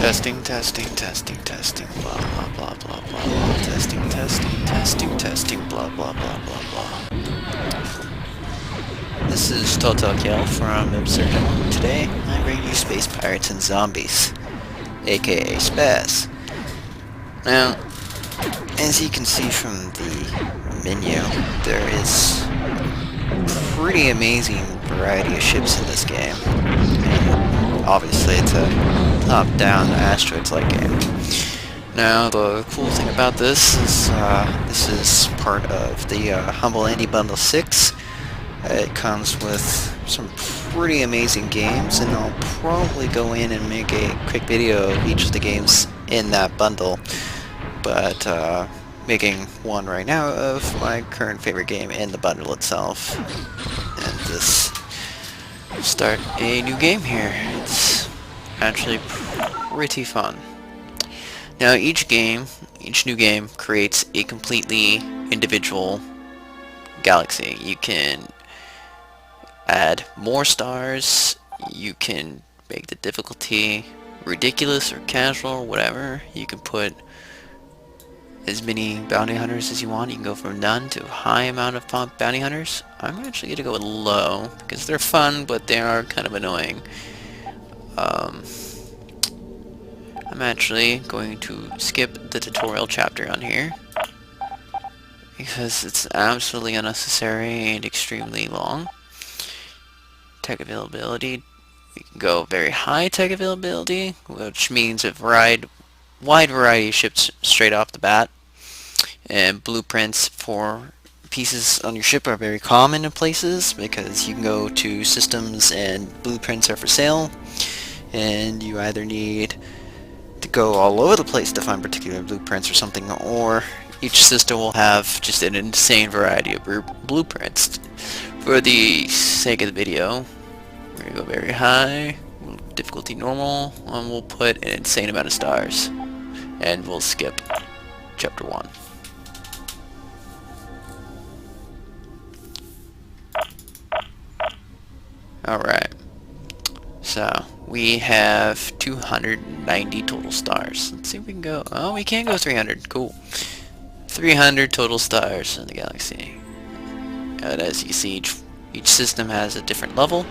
Testing, testing, testing, testing, blah, blah, blah, blah, blah, blah. Testing, testing, testing, testing, blah, blah, blah, blah, blah. This is Total Kill from Absurdgentleman. Today, I bring you Space Pirates and Zombies, aka Spaz. Now, as you can see from the menu, there is pretty amazing variety of ships in this game. And obviously, it's a top-down asteroids-like game. Now, the cool thing about this is part of the Humble Indie Bundle 6. It comes with some pretty amazing games, and I'll probably go in and make a quick video of each of the games in that bundle. But making one right now of my current favorite game in the bundle itself. And this start a new game here. It's actually pretty fun. Now each new game creates a completely individual galaxy. You can add more stars, you can make the difficulty ridiculous or casual or whatever. You can put as many bounty hunters as you want. You can go from none to a high amount of bounty hunters. I'm actually going to go with low because they're fun, but they are kind of annoying. I'm actually going to skip the tutorial chapter on here because it's absolutely unnecessary and extremely long. Tech availability, we can go very high tech availability, which means a wide variety of ships straight off the bat, and blueprints for pieces on your ship are very common in places because you can go to systems and blueprints are for sale, and you either need to go all over the place to find particular blueprints or something, or each system will have just an insane variety of blueprints. For the sake of the video, we're going to go very high, difficulty normal, and we'll put an insane amount of stars. And we'll skip chapter 1. Alright. So, we have 290 total stars. Let's see if we can go... Oh, we can go 300. Cool. 300 total stars in the galaxy. And as you can see, each system has a different level.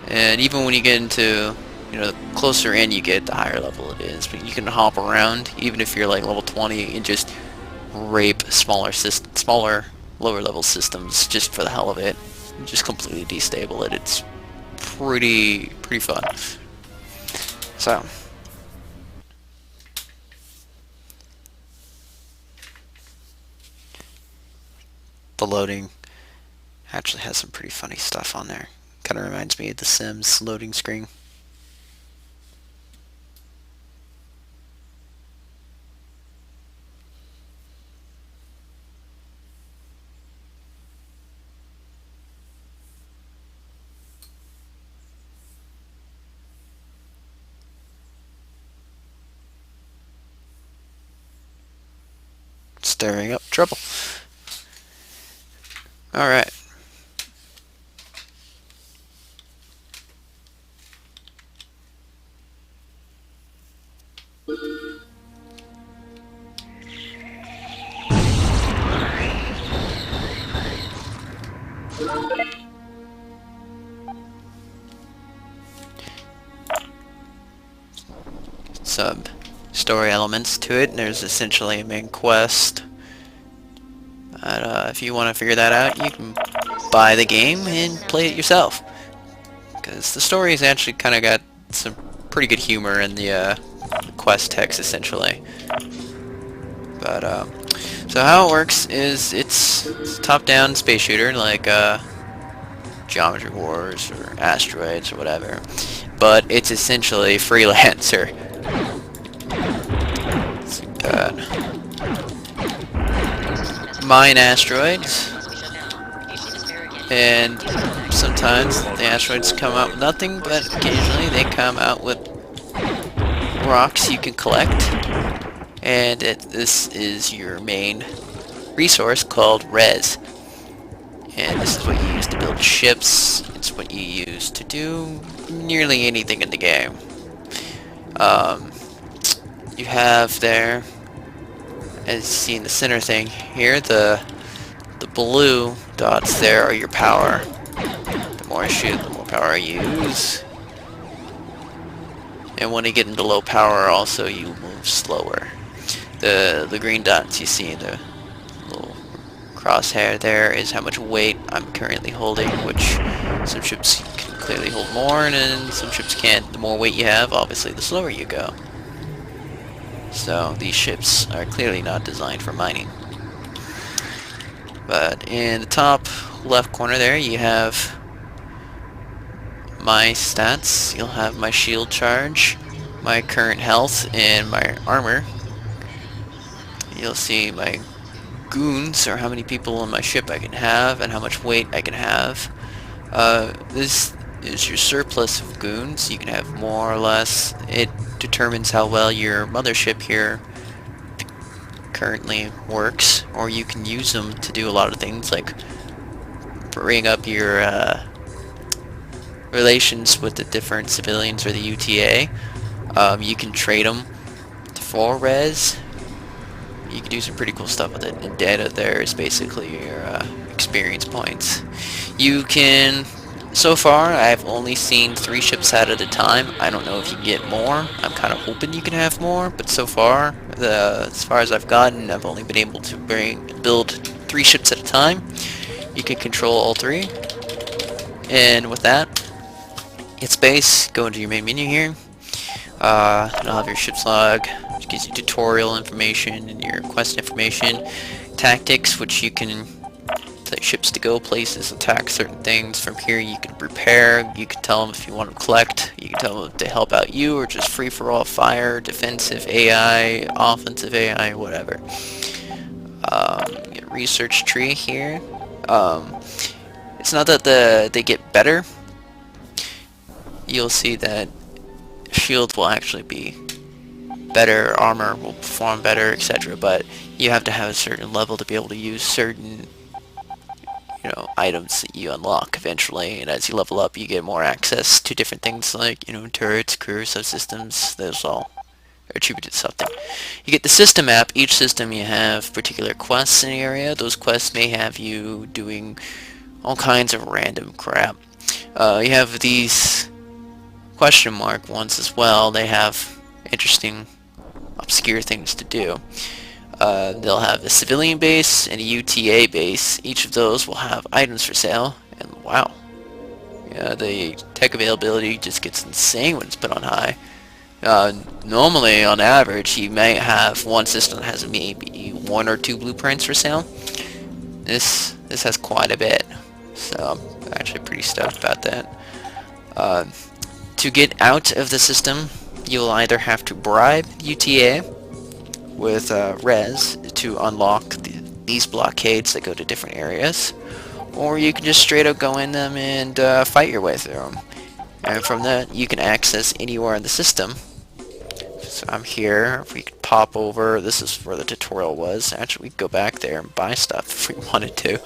And even when you get into, the closer in you get, the higher level it is. But you can hop around, even if you're like level 20, and just rape smaller, lower level systems just for the hell of it. And just completely destable it. It's pretty fun. So. The loading actually has some pretty funny stuff on there. Kind of reminds me of the Sims loading screen. Stirring up trouble. Alright. Some story elements to it. There's essentially a main quest. If you want to figure that out, you can buy the game and play it yourself. Because the story has actually kind of got some pretty good humor in the quest text, essentially. But, so how it works is it's a top-down space shooter, like Geometry Wars or Asteroids or whatever. But it's essentially freelancer. Mine asteroids, and sometimes the asteroids come out with nothing, but occasionally they come out with rocks you can collect, and this is your main resource called res, and this is what you use to build ships. It's what you use to do nearly anything in the game. Um, you have there, as you see in the center thing here, the blue dots there are your power. The more I shoot, the more power I use. And when you get into low power, also you move slower. The green dots you see in the little crosshair there is how much weight I'm currently holding, which some ships can clearly hold more, and then some ships can't. The more weight you have, obviously, the slower you go. So these ships are clearly not designed for mining. But in the top left corner there, you have my stats. You'll have my shield charge, my current health, and my armor. You'll see my goons, or how many people on my ship I can have, and how much weight I can have. This is your surplus of goons. You can have more or less. It determines how well your mothership here currently works, or you can use them to do a lot of things, like bring up your relations with the different civilians or the UTA. You can trade them for res. You can do some pretty cool stuff with it, and data there is basically your experience points. You can, so far I've only seen 3 ships out at a time. I don't know if you can get more. I'm kind of hoping you can have more, but so far, as far as I've gotten, I've only been able to build 3 ships at a time. You can control all 3, and with that, hit space, go into your main menu here. You'll have your ship's log, which gives you tutorial information and your quest information. Tactics, which you can tell ships to go places, attack certain things. From here you can repair, you can tell them if you want to collect, you can tell them if they help out you, or just free-for-all fire, defensive AI, offensive AI, whatever. Get research tree here. It's not that they get better. You'll see that shield will actually be better, armor will perform better, etc. But you have to have a certain level to be able to use certain, items that you unlock eventually. And as you level up, you get more access to different things like, turrets, crew, subsystems. Those all are attributed to something. You get the system map. Each system you have particular quests in the area. Those quests may have you doing all kinds of random crap. You have these question mark ones as well. They have interesting, obscure things to do. They'll have a civilian base and a UTA base. Each of those will have items for sale, and wow, yeah, the tech availability just gets insane when it's put on high. Normally, on average, you may have one system that has maybe 1 or 2 blueprints for sale. This has quite a bit, so I'm actually pretty stoked about that. To get out of the system, you'll either have to bribe UTA with res to unlock these blockades that go to different areas, or you can just straight up go in them and fight your way through them. And from that, you can access anywhere in the system. So I'm here. If we could pop over, this is where the tutorial was. Actually, we could go back there and buy stuff if we wanted to.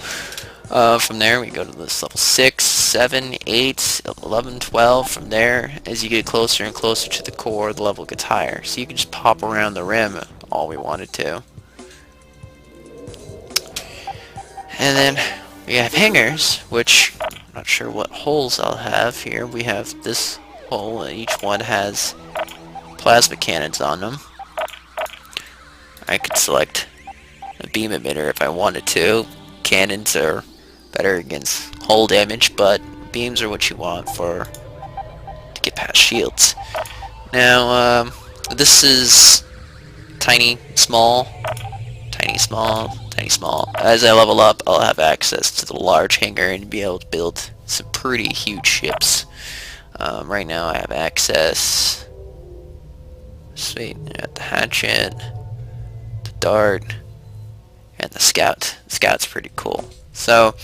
From there, we go to this level 6, 7, 8, 11, 12. From there, as you get closer and closer to the core, the level gets higher. So you can just pop around the rim all we wanted to. And then we have hangars, which I'm not sure what holes I'll have here. We have this hole, and each one has plasma cannons on them. I could select a beam emitter if I wanted to. Cannons are better against hull damage, but beams are what you want to get past shields. Now, this is tiny, small, tiny, small, tiny, small. As I level up, I'll have access to the large hangar and be able to build some pretty huge ships. Right now I have access, sweet, at the hatchet, the dart, and the scout. The scout's pretty cool. So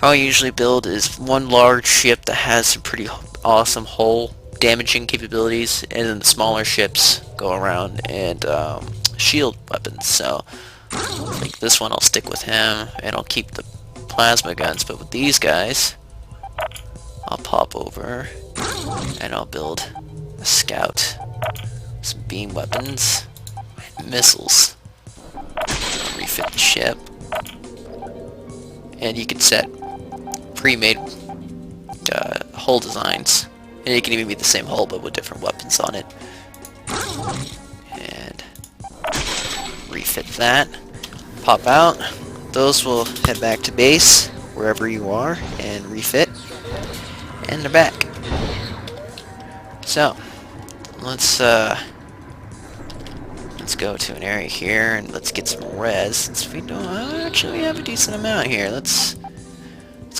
how I usually build is one large ship that has some pretty awesome hull damaging capabilities, and then the smaller ships go around and shield weapons. So like this one, I'll stick with him, and I'll keep the plasma guns. But with these guys, I'll pop over and I'll build a scout. beam weapons, missiles. Refit the ship. And you can set pre-made hull designs. And it can even be the same hull but with different weapons on it. And refit that. Pop out. Those will head back to base, wherever you are, and refit. And they're back. So, let's go to an area here and let's get some res, since we don't actually have a decent amount here. Let's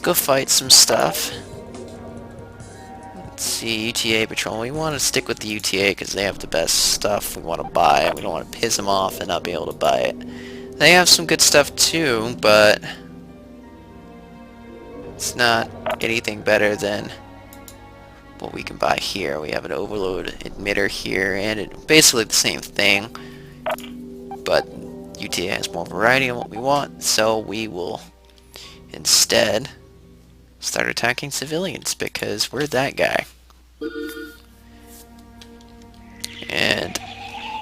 go fight some stuff. Let's see, UTA patrol. We want to stick with the UTA because they have the best stuff we want to buy. We don't want to piss them off and not be able to buy it. They have some good stuff too, but it's not anything better than what we can buy here. We have an overload emitter here, and it's basically the same thing, but UTA has more variety on what we want, so we will instead start attacking civilians because we're that guy. And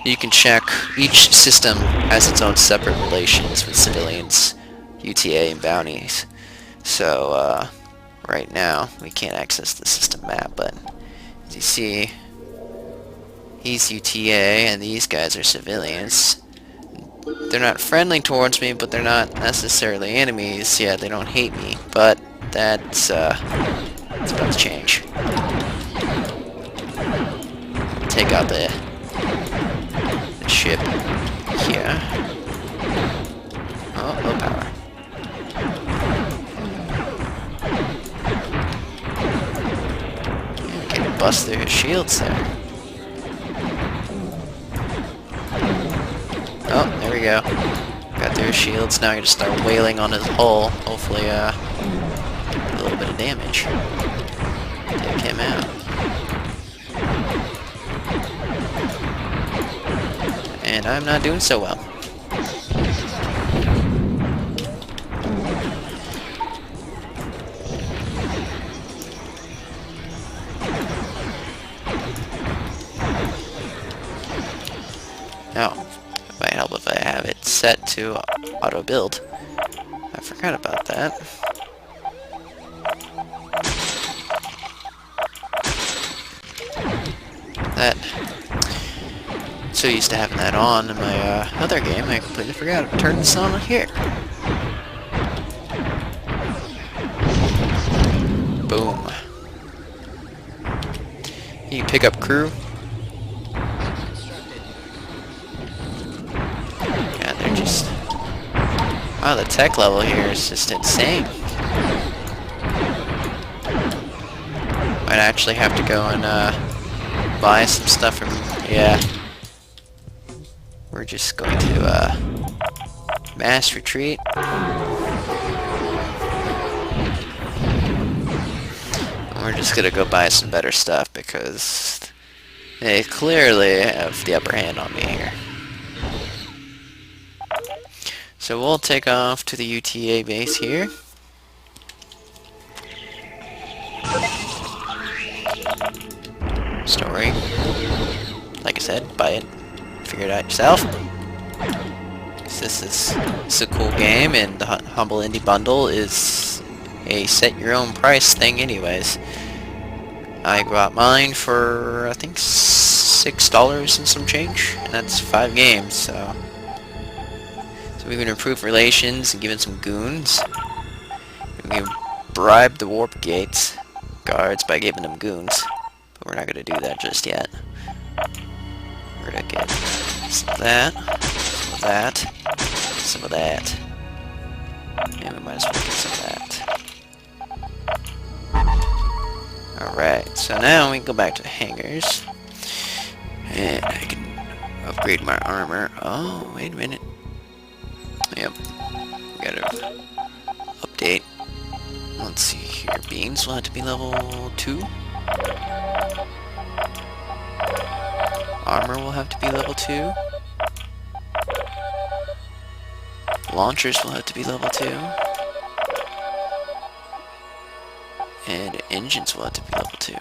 you can check each system has its own separate relations with civilians, UTA, and bounties. So right now we can't access the system map, but as you see, he's UTA and these guys are civilians. They're not friendly towards me, but they're not necessarily enemies. Yeah, they don't hate me, but that's about to change. Take out the ship here. Oh, low power. Yeah, can bust through his shields there. Oh, there we go. Got through his shields. Now I can just start wailing on his hull. Hopefully, a little bit of damage. Take him out. And I'm not doing so well. Now, it might help if I have it set to auto build. I forgot about that. So used to having that on in my other game, I completely forgot to turn this on here. Boom. You can pick up crew. God, they're just... wow, the tech level here is just insane. Might actually have to go and buy some stuff from... yeah. We're just going to mass retreat. And we're just gonna go buy some better stuff because they clearly have the upper hand on me here. So we'll take off to the UTA base here. Story. Like I said, buy it. Figure it out yourself. This is a cool game, and the Humble Indie Bundle is a set your own price thing anyways. I bought mine for I think $6 and some change, and that's 5 games, so we can improve relations and give it some goons. We can bribe the warp gates guards by giving them goons, but we're not gonna do that just yet. We're gonna get some of that, some of that, some of that, and we might as well get some of that. Alright, so now we can go back to the hangars, and I can upgrade my armor. Oh, wait a minute. Yep, gotta update. Let's see here, beams will have to be level 2. Armor will have to be level 2. Launchers will have to be level 2. And engines will have to be level 2.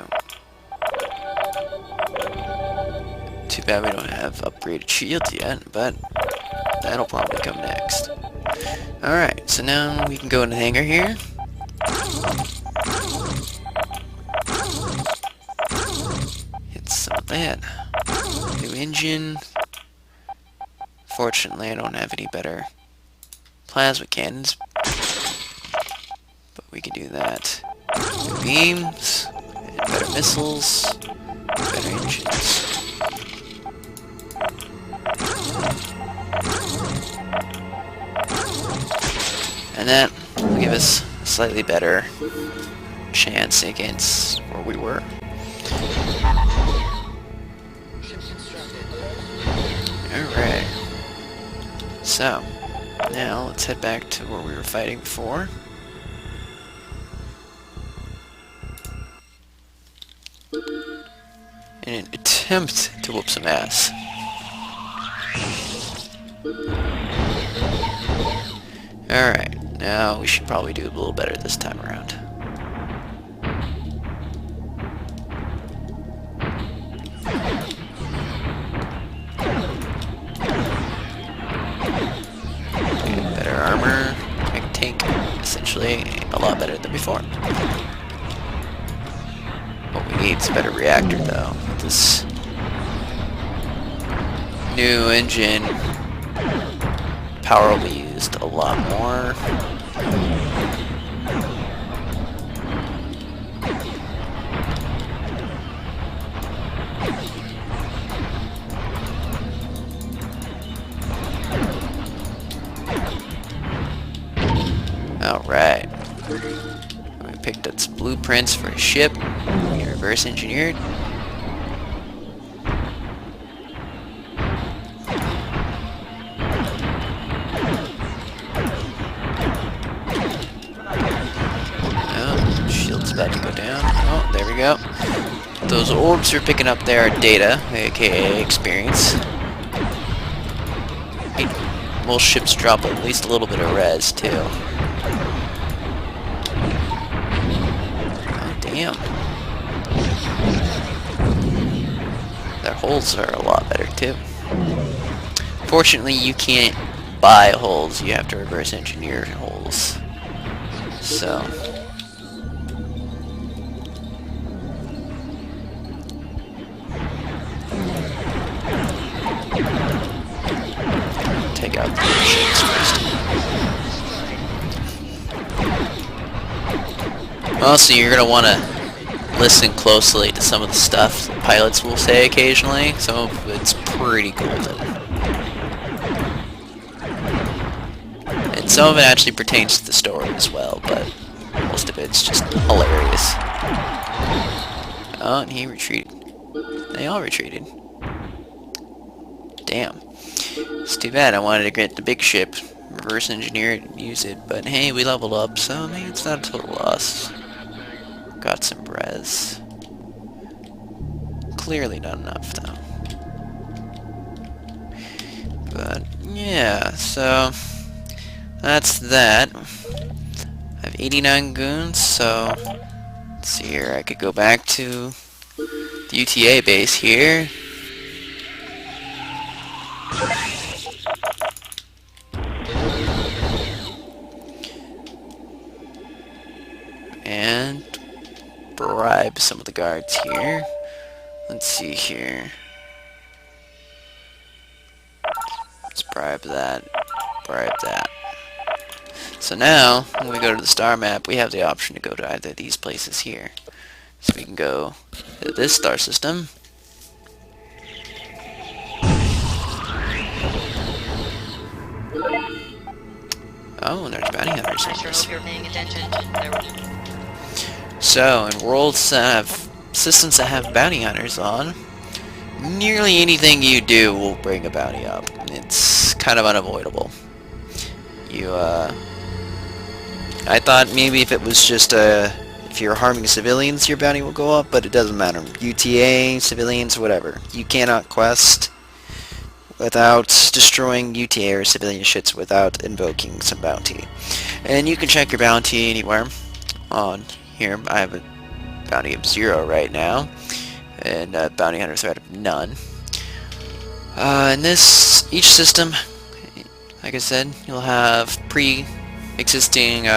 To bad we don't have upgraded shields yet, but that'll probably come next. Alright, so now we can go in the hangar here. Hit some of that. New engine. Fortunately, I don't have any better plasma cannons, but we can do that. New beams, and better missiles, better engines. And that will give us a slightly better chance against where we were. Alright. So, now let's head back to where we were fighting before. In an attempt to whoop some ass. Alright, now we should probably do a little better this time around. Better armor, I can tank essentially a lot better than before. What we need is a better reactor though. This new engine power will be used a lot more. Alright. We picked up some blueprints for a ship. We reverse engineered. Oh, shield's about to go down. Oh, there we go. Those orbs you're picking up there are data, aka experience. Most ships drop at least a little bit of res too. Oh, damn. Their hulls are a lot better too. Fortunately, you can't buy hulls, you have to reverse engineer hulls. So take out the ships first. Also, you're going to want to listen closely to some of the stuff the pilots will say occasionally. Some of it's pretty golden. And some of it actually pertains to the story as well, but most of it's just hilarious. Oh, and he retreated. They all retreated. Damn. It's too bad. I wanted to get the big ship, reverse engineer it, and use it, but hey, we leveled up, so maybe it's not a total loss. Got some res. Clearly not enough, though. But, yeah, so that's that. I have 89 goons, so let's see here. I could go back to the UTA base here. And bribe some of the guards here. Let's see here. Let's bribe that. Bribe that. So now, when we go to the star map, we have the option to go to either of these places here. So we can go to this star system. Oh, and there's bounty hunters in this. You're paying attention. So, in worlds that have systems that have bounty hunters on, nearly anything you do will bring a bounty up. It's kind of unavoidable. I thought maybe if it was just if you're harming civilians, your bounty will go up, but it doesn't matter. UTA, civilians, whatever. You cannot quest without destroying UTA or civilian ships without invoking some bounty. And you can check your bounty anywhere on here. I have a bounty of 0 right now, and a bounty hunter threat of none. In each system, like I said, you'll have pre-existing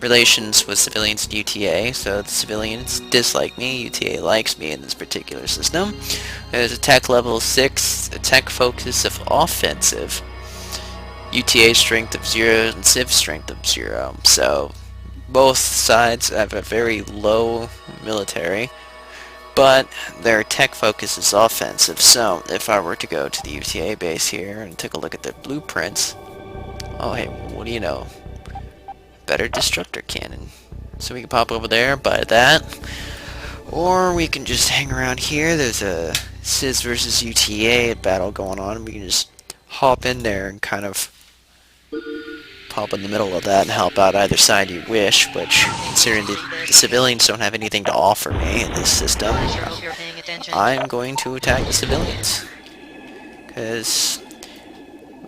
relations with civilians and UTA, so the civilians dislike me, UTA likes me in this particular system. There's attack level 6, attack focus of offensive, UTA strength of 0, and civ strength of 0, so both sides have a very low military, but their tech focus is offensive. So if I were to go to the UTA base here and take a look at their blueprints, oh hey, what do you know? Better destructor cannon. So we can pop over there, buy that. Or we can just hang around here. There's a CIS versus UTA battle going on. We can just hop in there and kind of pop in the middle of that and help out either side you wish, which, considering the civilians don't have anything to offer me in this system, I'm going to attack the civilians. Because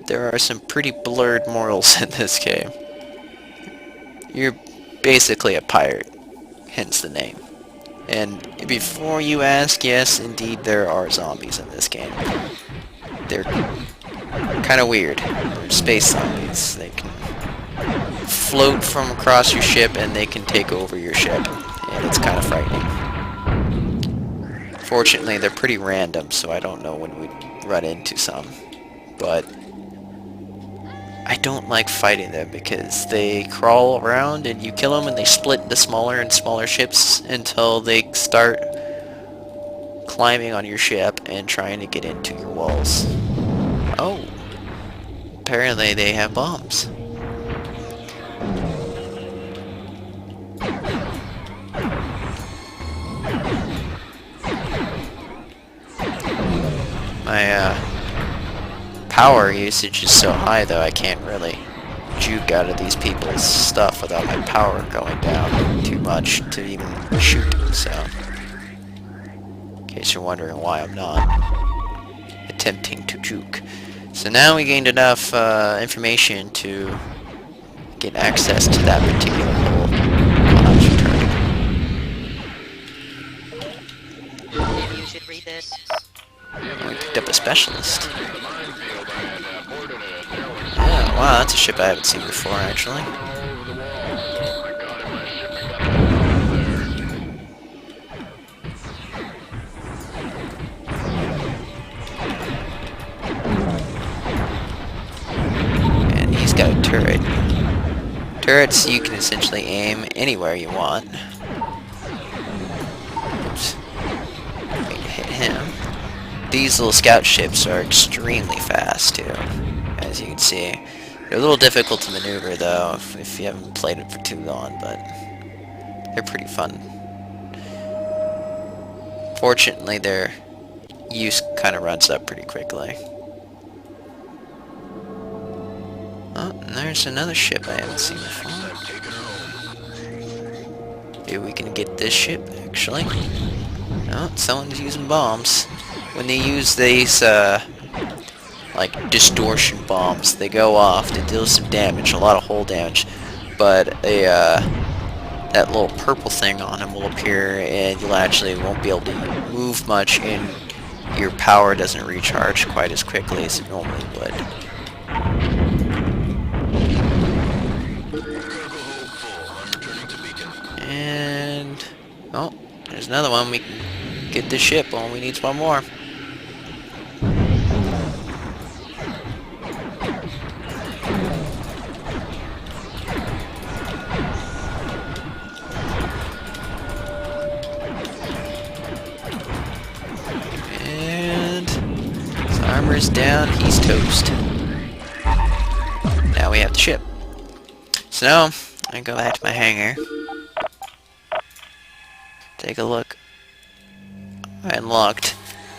there are some pretty blurred morals in this game. You're basically a pirate, hence the name. And before you ask, yes, indeed there are zombies in this game. They're kind of weird. They're space zombies. They can float from across your ship and they can take over your ship. And it's kind of frightening. Fortunately, they're pretty random, so I don't know when we'd run into some. But I don't like fighting them because they crawl around and you kill them and they split into smaller and smaller ships until they start climbing on your ship and trying to get into your walls. Oh, apparently they have bombs. My power usage is so high though I can't really juke out of these people's stuff without my power going down too much to even shoot, so in case you're wondering why I'm not attempting to juke. So now we gained enough information to get access to that particular hole. Maybe you should read this. We picked up a specialist. Yeah, wow, that's a ship I haven't seen before, actually. And he's got a turret. Turrets you can essentially aim anywhere you want. Oops. Need to hit him. These little scout ships are extremely fast too, as you can see. They're a little difficult to maneuver though, if you haven't played it for too long, but they're pretty fun. Fortunately, their use kind of runs up pretty quickly. Oh, and there's another ship I haven't seen before. Maybe we can get this ship, actually. Oh, someone's using bombs. When they use these, like, distortion bombs, they go off, they deal some damage, a lot of hull damage, but that little purple thing on them will appear, and you'll actually won't be able to move much, and your power doesn't recharge quite as quickly as it normally would. And, oh, there's another one. We can get this ship, all we need's one more. Armor's down, he's toast. Now we have the ship. So now, I go back to my hangar. Take a look. I unlocked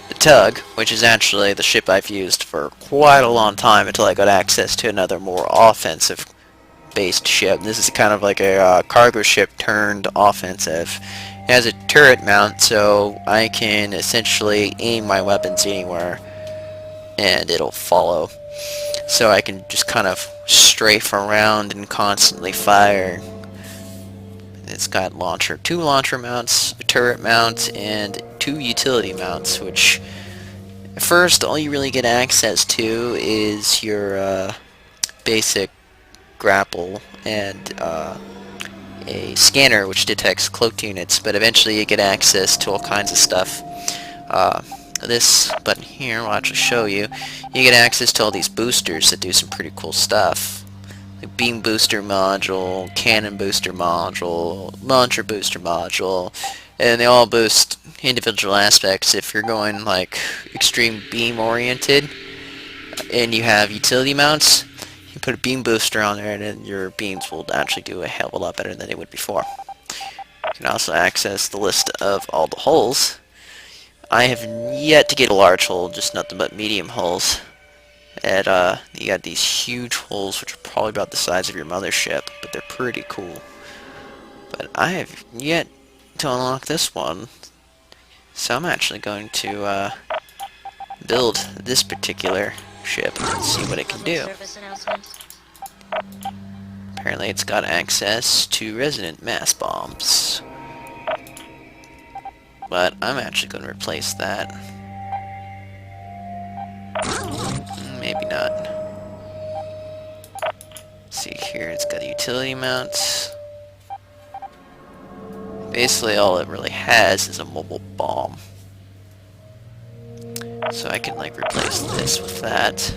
the tug, which is actually the ship I've used for quite a long time until I got access to another more offensive based ship. This is kind of like a cargo ship turned offensive. It has a turret mount, so I can essentially aim my weapons anywhere and it'll follow. So I can just kind of strafe around and constantly fire. It's got two launcher mounts, a turret mount, and 2 utility mounts, which At first, all you really get access to is your basic grapple and a scanner which detects cloaked units, but eventually you get access to all kinds of stuff. Uh, this button here will actually show you. You get access to all these boosters that do some pretty cool stuff. Like beam booster module, cannon booster module, launcher booster module, and they all boost individual aspects. If you're going like extreme beam oriented and you have utility mounts, you put a beam booster on there and then your beams will actually do a hell of a lot better than they would before. You can also access the list of all the holes. I have yet to get a large hole, just nothing but medium holes. And you got these huge holes which are probably about the size of your mothership, but they're pretty cool. But I have yet to unlock this one, so I'm actually going to build this particular ship and see what it can do. Service announcement. Apparently it's got access to resonant mass bombs. But I'm actually going to replace that. Maybe not. See here, it's got utility mounts. Basically all it really has is a mobile bomb. So I can like replace this with that.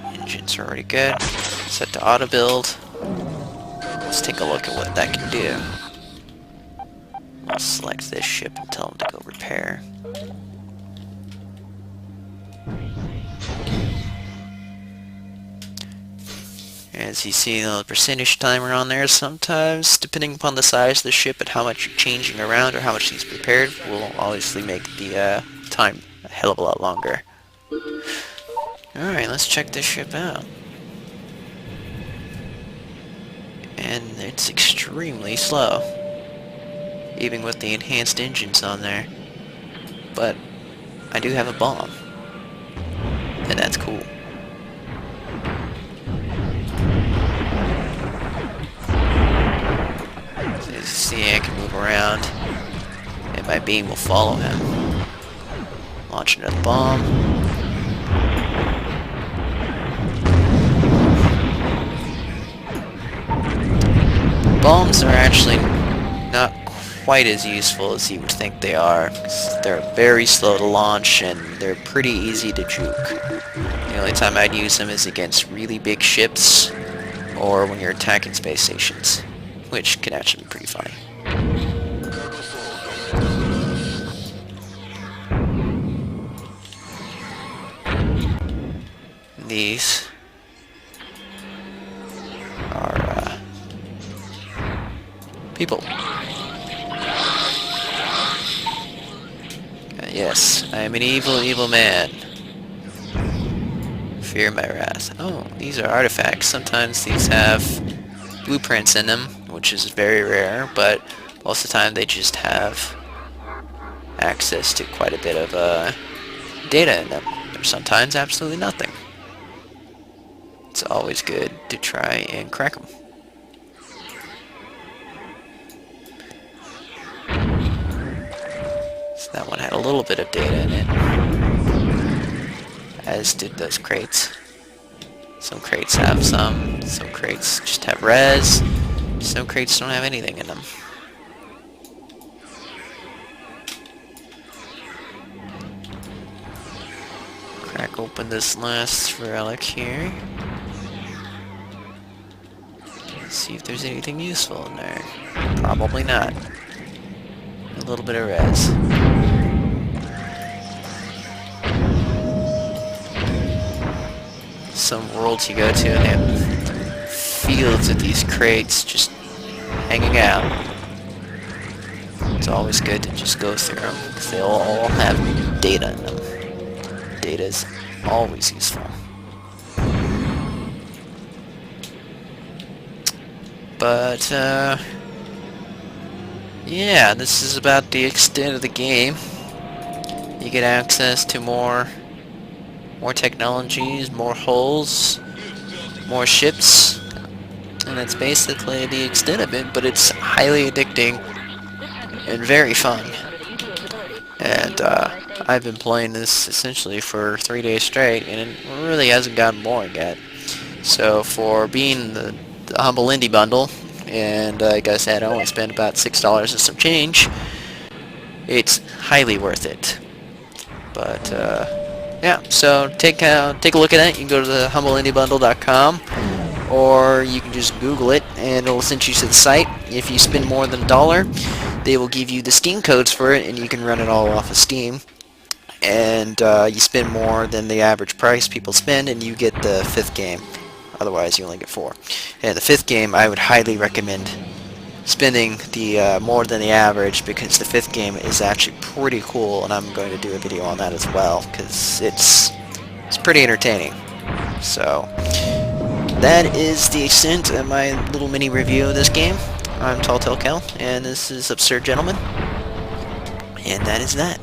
Engines are already good. Set to auto build. Let's take a look at what that can do. I'll select this ship and tell them to go repair. As you see, the percentage timer on there, sometimes, depending upon the size of the ship and how much you're changing around or how much needs prepared, will obviously make the time a hell of a lot longer. Alright, let's check this ship out. And it's extremely slow, even with the enhanced engines on there. But I do have a bomb, and that's cool. So as you see, I can move around, and my beam will follow him. Launch another bomb. Bombs are actually not quite as useful as you would think they are, 'cause they're very slow to launch and they're pretty easy to juke. The only time I'd use them is against really big ships or when you're attacking space stations, which can actually be pretty funny. These are people. Yes, I am an evil, evil man. Fear my wrath. Oh, these are artifacts. Sometimes these have blueprints in them, which is very rare, but most of the time they just have access to quite a bit of data in them. Or sometimes absolutely nothing. It's always good to try and crack them. So that one had a little bit of data in it, as did those crates. Some crates have some crates just have res, some crates don't have anything in them. Crack open this last relic here. See if there's anything useful in there. Probably not. A little bit of res. Some worlds you go to and they have fields of these crates just hanging out. It's always good to just go through them because they all have data in them. Data is always useful. But, yeah, this is about the extent of the game. You get access to more technologies, more hulls, more ships, and and that's basically the extent of it, but it's highly addicting and very fun. And I've been playing this essentially for 3 days straight, and it really hasn't gotten boring yet. So for being the humble indie bundle, and like I said, I only spent about $6 and some change, it's highly worth it. But yeah, so take a look at it. You can go to the humbleIndieBundle.com, or you can just Google it, and it'll send you to the site. If you spend more than $1, they will give you the Steam codes for it, and you can run it all off of Steam. And you spend more than the average price people spend, and you get the 5th game. Otherwise, you only get 4. And the 5th game, I would highly recommend spending the more than the average, because the 5th game is actually pretty cool, and I'm going to do a video on that as well, because it's pretty entertaining. So that is the extent of my little mini review of this game. I'm Tall Tale Kel, and this is Absurd Gentleman, and that is that.